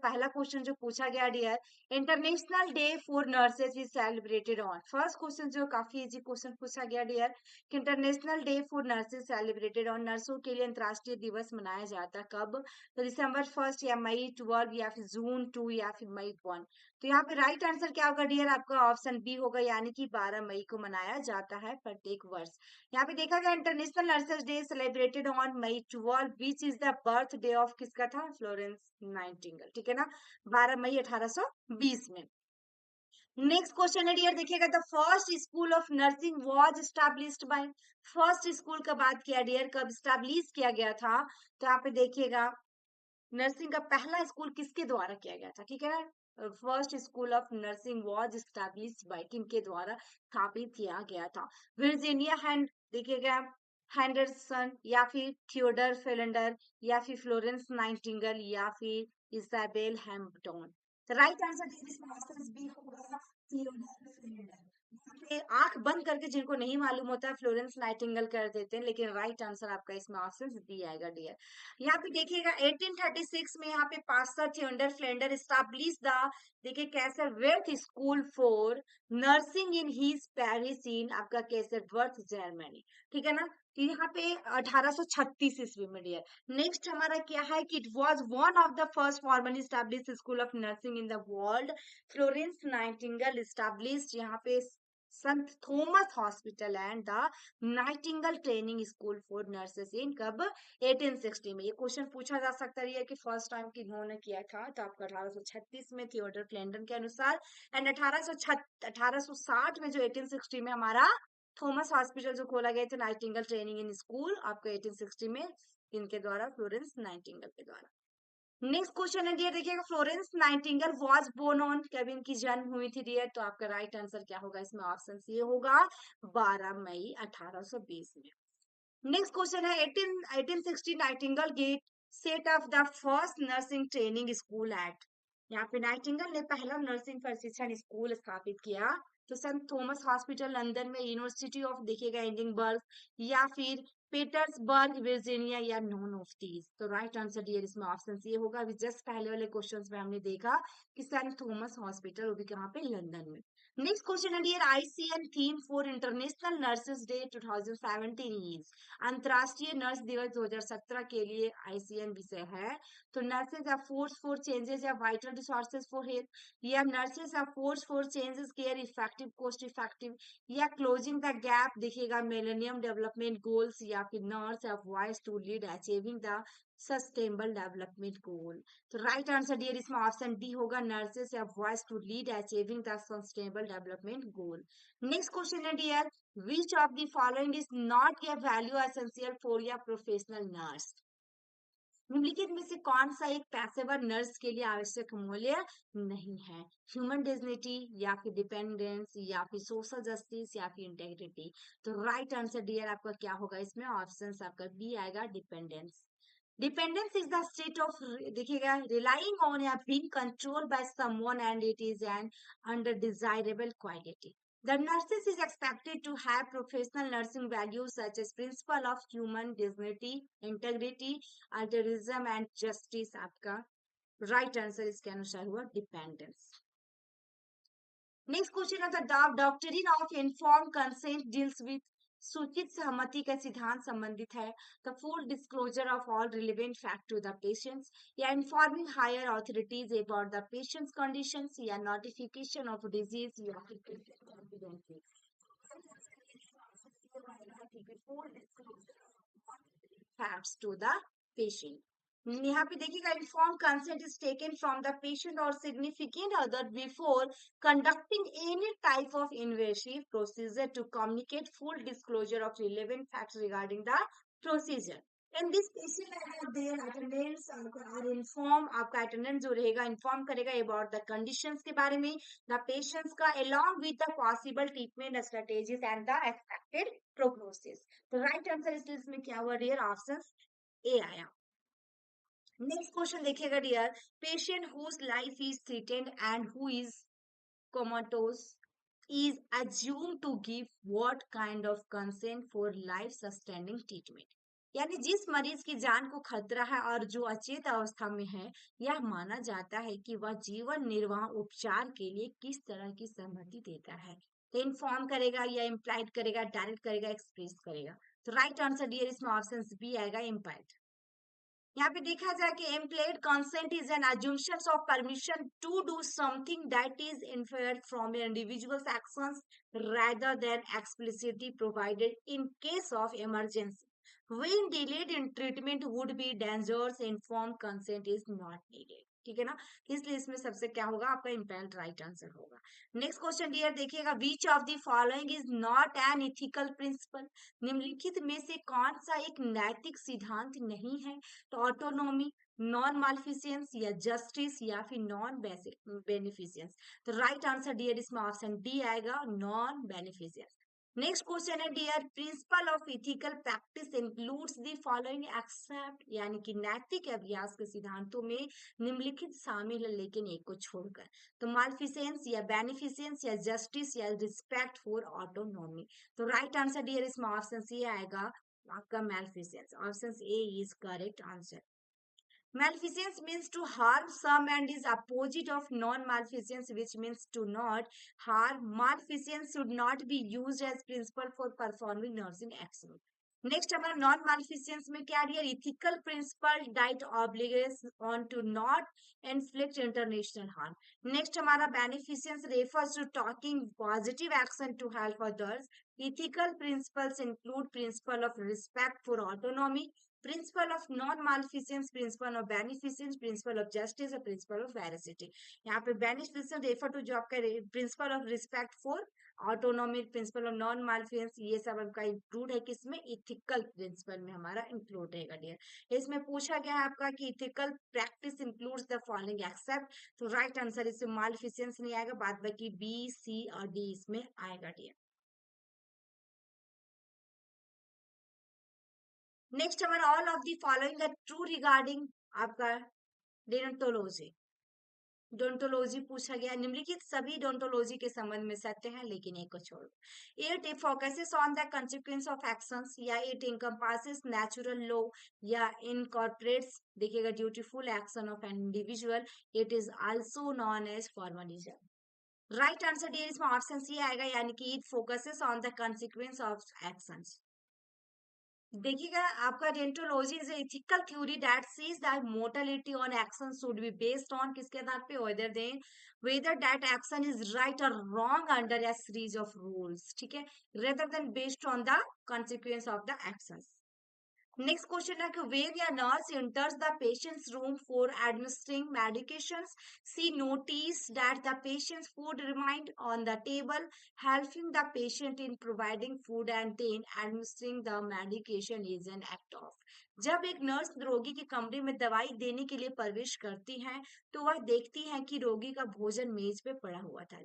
पहला क्वेश्चन जो पूछा गया dear, international day for nurses is celebrated on. First question जो काफी इजी क्वेश्चन पूछा गया डियर कि international day for nurses celebrated on, नर्सों के लिए अंतर्राष्ट्रीय दिवस मनाया जाता है कब? तो दिसंबर 1 या मई 12 या फिर जून 2 या फिर मई 1। तो यहाँ पे राइट आंसर क्या होगा डियर? आपका ऑप्शन बी होगा, यानी कि 12 मई को मनाया जाता है प्रत्येक वर्ष। यहाँ पे देखा गया international nurses day celebrated on May 12 which is the birthday of किसका था? फ्लोरेंस नाइटिंगेल, ठीक है ना, 12 मई 1820 में। नेक्स्ट क्वेश्चन है डियर, देखिएगा the first school of nursing was established bye. First school का बात किया डियर, कब एस्टैब्लिश किया गया था? तो यहाँ पे देखिएगा नर्सिंग का पहला स्कूल किसके द्वारा किया गया था, ठीक है ना। First school of nursing was established bye, किनके द्वारा स्थापित किया गया था? वर्जीनिया हैंड, देखिएगा हैंडरसन, या फिर थियोडर फेलेंडर, या फिर फ्लोरेंस नाइटिंगेल, या फिर इसाबेल हैम्पटन। तो राइट आंसर इसका ऑप्शन बी होगा, थियोडर फेलेंडर। ये आंख बंद करके जिनको नहीं मालूम होता है फ्लोरेंस नाइटिंगेल कर देते हैं, लेकिन राइट आंसर आपका इसमें ऑप्शन डी आएगा डियर। यहाँ पे देखिएगा 1836 में यहाँ पे pastor Theodor Fliedner establish the, देखिए Kaiserswerth school for nursing in his parish in आपका कैसर वर्थ जर्मनी, ठीक है ना। तो यहाँ पे 1836 ईस्वी में डियर। नेक्स्ट हमारा क्या है कि it was one of the first formally established school of nursing in the world. Florence Nightingale established यहाँ पे संत Thomas hospital and the Nightingale training school for nurses in कब? 1860 में। ये क्वेश्चन पूछा जा सकता है कि फर्स्ट टाइम किन्होंने किया था, तो आपका 1836 में थियोडर फ्लेंडन के अनुसार, एंड 1860 में जो 1860 में हमारा थॉमस हॉस्पिटल जो खोला गया था नाइटिंगेल ट्रेनिंग इन स्कूल आपका 1860 में, इनके द्वारा फ्लोरेंस नाइटिंगेल के द्वारा। नेक्स्ट क्वेश्चन है डियर, देखिएगा Florence Nightingale was born on, कब इनकी जन्म हुई थी डियर? तो आपका राइट आंसर क्या होगा इसमें? ऑप्शन सी होगा 12 मई 1820 में। नेक्स्ट क्वेश्चन है 1860 Nightingale get set of the first nursing training school eight. यहाँ पे नाइटिंगेल ने पहला नर्सिंग प्रशिक्षण स्कूल स्थापित किया तो सेंट थॉमस हॉस्पिटल लंदन में, यूनिवर्सिटी ऑफ देखिएगा एडिनबर्ग, या फिर पीटर्सबर्ग वर्जीनिया, या नॉन ऑफ दीज। तो राइट आंसर डियर इसमें ऑप्शन सी होगा। अभी जस्ट पहले वाले क्वेश्चंस में हमने देखा कि सेंट थॉमस हॉस्पिटल वो भी कहाँ पे? लंदन में। नेक्स्ट क्वेश्चन है dear, ICN theme for international nurses day 2017 is. अंतरराष्ट्रीय नर्स दिवस 2017 के लिए आईसीएन विषय है तो nurses are force for changes या वाइटल रिसोर्सेज फॉर हेल्थ, या nurses are force for changes care effective cost effective, या क्लोजिंग द गैप देखिएगा मिलेनियम डेवलपमेंट गोल्स, या फिर nurse are voice to lead achieving the sustainable development goal. तो right answer dear इसमें option D होगा, nurses are voice to lead achieving the sustainable development goal. Next question है dear, which of the following is not a value essential for your professional nurse? निम्नलिखित में से कौन सा एक पेशेवर नर्स के लिए आवश्यक मूल्य नहीं है? ह्यूमन डिग्निटी, या फिर डिपेंडेंस, या फिर सोशल जस्टिस, या फिर इंटेग्रिटी। तो राइट आंसर डियर आपका क्या होगा इसमें? ऑप्शन आपका बी आएगा, dependence. Dependence is the state of देखिएगा रिलाइंग ऑन या being controlled by someone and it is an undesirable quality. The nurses is expected to have professional nursing values such as principle of human dignity, integrity, altruism and justice। आपका right answer इसके अनुसार हुआ dependence। Next question है the doctrine of inform consent deals with, सूचित सहमति का सिद्धांत संबंधित है the full disclosure of all relevant fact to the patients, या informing higher authorities about the patients conditions, या नोटिफिकेशन ऑफ डिजीज, या confidently. facts to the patient। यहाँ पे देखिएगा inform consent is taken from the patient और significant other before conducting any type of invasive procedure to communicate full disclosure of relevant facts regarding the procedure. In this patient their attendance और inform, आपका attendance जो रहेगा inform करेगा about the conditions के बारे में the patients का along with the possible treatment strategies and the expected prognosis. तो राइट आंसर इसमें क्या हुआ डियर? ऑप्शन ए आया। नेक्स्ट क्वेश्चन देखिएगा dear, patient whose life is threatened and who is comatose is assumed to give what kind of consent for life sustaining treatment? यानी जिस मरीज की जान को खतरा है और जो अचेत अवस्था में है, यह माना जाता है कि वह जीवन निर्वाह उपचार के लिए किस तरह की सहमति देता है। तो इन्फॉर्म करेगा या इम्प्लाइड करेगा, डायरेक्ट करेगा, एक्सप्रेस करेगा। तो राइट आंसर डियर इसमें ऑप्शन बी आएगा, इम्प्लाइड। यहाँ पे देखा जाए कि implied consent is an assumption of permission to do something that is inferred from an individual's actions rather than explicitly provided in case of emergency. When delayed in treatment would be dangerous, informed consent is not needed. ठीक है ना, इसलिए इसमें सबसे क्या होगा, आपका implied right answer होगा। नेक्स्ट क्वेश्चन डियर देखिएगा, which of the following is not an ethical principle. निम्नलिखित में से कौन सा एक नैतिक सिद्धांत नहीं है। तो ऑटोनॉमी, नॉन मालफिशियंस या जस्टिस या फिर नॉन बेनिफिशियंस। तो राइट आंसर डियर इसमें ऑप्शन डी आएगा, नॉन बेनिफिशियंस। नेक्स्ट क्वेश्चन है dear, principle of ethical practice includes the following except, यानी कि नैतिक अभ्यास के सिद्धांतों में निम्नलिखित शामिल है लेकिन एक को छोड़कर। तो मालफिशियंस या बेनिफिशियंस या जस्टिस या रिस्पेक्ट फॉर ऑटोनॉमी। तो राइट आंसर डियर इसमें ऑप्शन सी आएगा, आपका malfeasance. Option A is correct answer. Malfeasance means to harm some and is opposite of non-malfeasance, which means to not harm. Malfeasance should not be used as principle for performing nursing action. Next हमारा non maleficence में क्या दिया, ethical principle that obligates on to not inflict international harm. Next हमारा beneficence refers to talking positive action to help others. Ethical principles include principle of respect for autonomy, principle of non maleficence, principle of beneficence, principle of justice और principle of veracity. यहाँ पे beneficence refer to जो आपका principle of respect for autonomy, principle of non मालफिशियंस, ये सब आपका include है किसमें, इथिकल प्रिंसिपल में हमारा इंक्लूड रहेगा डियर। इसमें पूछा गया है आपका कि ethical practice includes the following accept. तो राइट आंसर इसमें मालफिशियंस नहीं आएगा, बाद बाकी बी, सी और डी इसमें आएगा डियर। नेक्स्ट हमारा all of the following are true regarding आपका डेंटोलॉजी। डोंटोलॉजी पूछा गया, निम्नलिखित सभी डोंटोलॉजी के संबंध में सत्य है लेकिन एक को छोड़ो। It focuses on the consequence of actions, या इट इनकम्पासेस नेचुरल लॉ, या इनकॉर्पोरेट्स देखिएगा dutiful action of an individual. It is also known as formalism. Right answer dear इसमें ऑप्शन सी आएगा, यानी कि it focuses on the consequence of actions. देखिएगा आपका deontology is ethical theory that says that mortality on action should be based on किसके आधार पे, whether that action is right और wrong under A series of rules, ठीक है, rather than based on the consequence of the actions. Next question है कि when a nurse enters the patient's room for administering medications, she noticed that the patient's food remained on the table, helping the patient in providing food and then administering the medication is an act of। जब एक nurse रोगी के कमरे में दवाई देने के लिए प्रवेश करती है तो वह देखती है कि रोगी का भोजन मेज पे पड़ा हुआ था।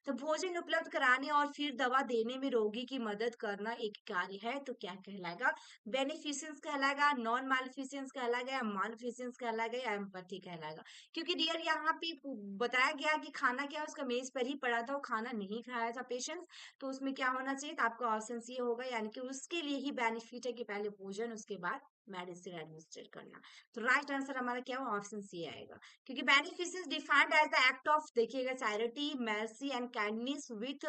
तो भोजन उपलब्ध कराने और फिर दवा देने में रोगी की मदद करना एक कार्य है, तो क्या कहलाएगा, बेनिफिशियंस कहलाएगा, नॉन मालफिशियंस कहलाएगा, या मालफिशियंस कहलाएगा, या एम्पैथी कहलाएगा। क्योंकि डियर यहाँ पे बताया गया कि खाना क्या है, उसका मेज पर ही पड़ा था, वो खाना नहीं खाया था पेशेंट, तो उसमें क्या होना चाहिए, तो आपका ऑप्शन सी होगा, यानी कि उसके लिए ही बेनिफिट है कि पहले भोजन उसके बाद मेडिसिन एडमिनिस्ट्रेट करना। तो राइट आंसर हमारा क्या हुआ, ऑप्शन सी आएगा। क्योंकि beneficence defined as the act of देखिएगा charity, mercy and kindness with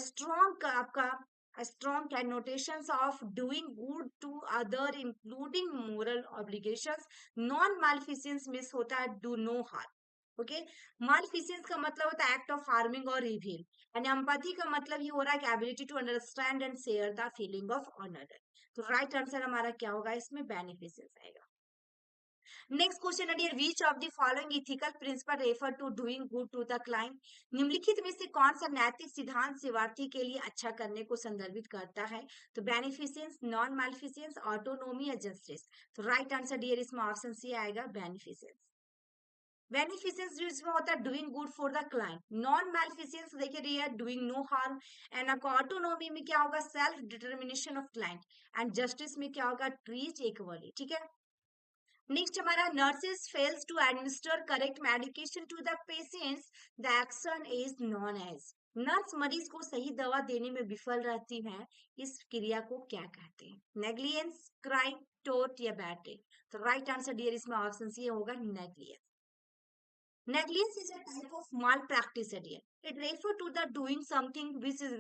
strong आपका strong connotations of doing good to other including moral obligations। non malfeasance miss होता है do no harm। Okay, maleficence का मतलब होता है एक्ट ऑफ हार्मिंग और evil, and empathy का मतलब ये हो रहा है कि ability to understand and share the feeling of another. तो राइट आंसर हमारा क्या होगा, इसमें बेनिफिशियंस आएगा। नेक्स्ट क्वेश्चन है dear, which of the following ethical principle refer to doing good to the client. निम्नलिखित में से कौन सा नैतिक सिद्धांत सेवार्थी के लिए अच्छा करने को संदर्भित करता है। तो बेनिफिशियंस, नॉन मालफिशियंस, ऑटोनोमी या जस्टिस। तो राइट आंसर डियर इसमें ऑप्शन सी आएगा, बेनिफिशियंस। बेनिफिशियंस जिसमें होता है doing good for the client, non maleficence देखिए dear doing no harm, and आपका ऑटोनोमी में क्या होगा, self determination of client, and justice में क्या होगा, ट्रीट इक्वली, ठीक है। नेक्स्ट हमारा nurses fails to administer correct medication to the patients, the action is non as. Nurse मरीज को सही दवा देने में विफल रहती है, इस क्रिया को क्या कहते हैं? नेग्लिजेंस, क्राइम, टोट या बैटरी? तो राइट आंसर डियर इसमें ऑप्शन सी होगा negligence. Negligence is a type of malpractice, dear. It refers to the doing something which is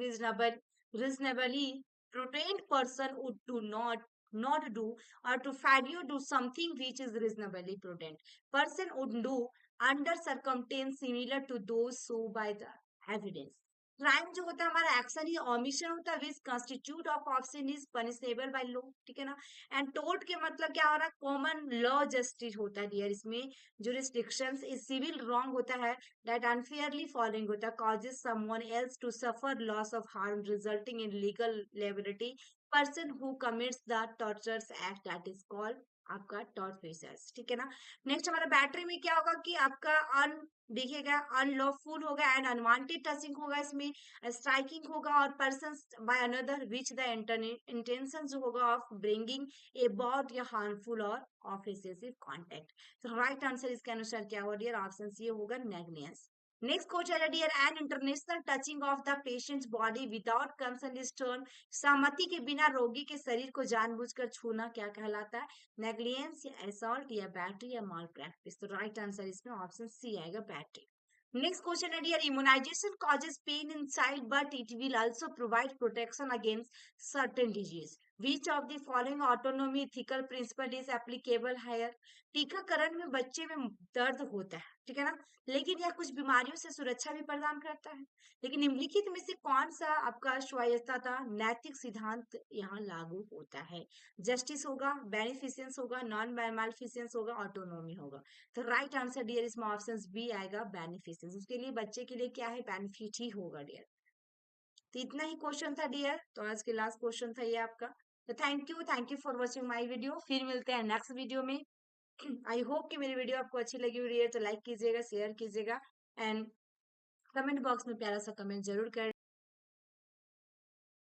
reasonably prudent person would do not do, or to failure do something which is reasonably prudent person would do under circumstances similar to those shown by the evidence. Crime जो होता है हमारा action ही omission होता है which constitute of option is punishable by law, ठीक है ना। एंड टोट के मतलब क्या हो रहा है, कॉमन लॉ जस्टिस होता है डियर इसमें। jurisdictions is civil wrong होता है that unfairly falling होता है causes someone else to suffer loss of harm resulting in legal liability person who commits the tortures act that is called आपका tortfeasors, ठीक है ना। नेक्स्ट हमारा बैटरी में क्या होगा कि आपका अन देखिएगा अनलॉफुल होगा एंड अनवांटेड टचिंग होगा, इसमें स्ट्राइकिंग होगा और person by another which the intention जो होगा ऑफ ब्रिंगिंग अबाउट या हार्मफुल और ऑफ एक्सेसिव कॉन्टेक्ट। तो राइट आंसर इसके अनुसार क्या होगा डियर, ऑप्शन सी होगा नेग्लिजेंस। नेक्स्ट क्वेश्चन है dear, an international touching of the patient's body without concern is term, सहमति के बिना रोगी के शरीर को जानबूझकर छूना क्या कहलाता है? नेग्लिजेंस या असॉल्ट या बैटरी या माल प्रैक्टिस? तो राइट आंसर इसमें ऑप्शन सी आएगा बैटरी। नेक्स्ट क्वेश्चन है dear, immunization causes pain in child but it will also provide protection against certain disease, which of the following autonomy ethical principle is applicable here? टीकाकरण में बच्चे में दर्द होता है, ठीक है ना, लेकिन यह कुछ बीमारियों से सुरक्षा भी प्रदान करता है। लेकिन निम्नलिखित में से कौन सा आपका स्वायत्तता नैतिक सिद्धांत यहाँ लागू होता है? जस्टिस होगा, बेनिफिशियंस होगा, नॉन बेनिफिशियंस होगा, ऑटोनोमी होगा? तो राइट आंसर डियर इसमें ऑप्शन बी आएगा बेनिफिशियंस। उसके लिए बच्चे के लिए क्या है, बेनिफिट ही होगा डियर। तो इतना ही क्वेश्चन था डियर, तो आज के लास्ट क्वेश्चन था ये आपका। तो thank you for watching my video. फिर मिलते हैं नेक्स्ट वीडियो में। आई होप कि मेरी वीडियो आपको अच्छी लगी हुई है, तो लाइक कीजिएगा, शेयर कीजिएगा एंड कमेंट बॉक्स में प्यारा सा कमेंट जरूर कर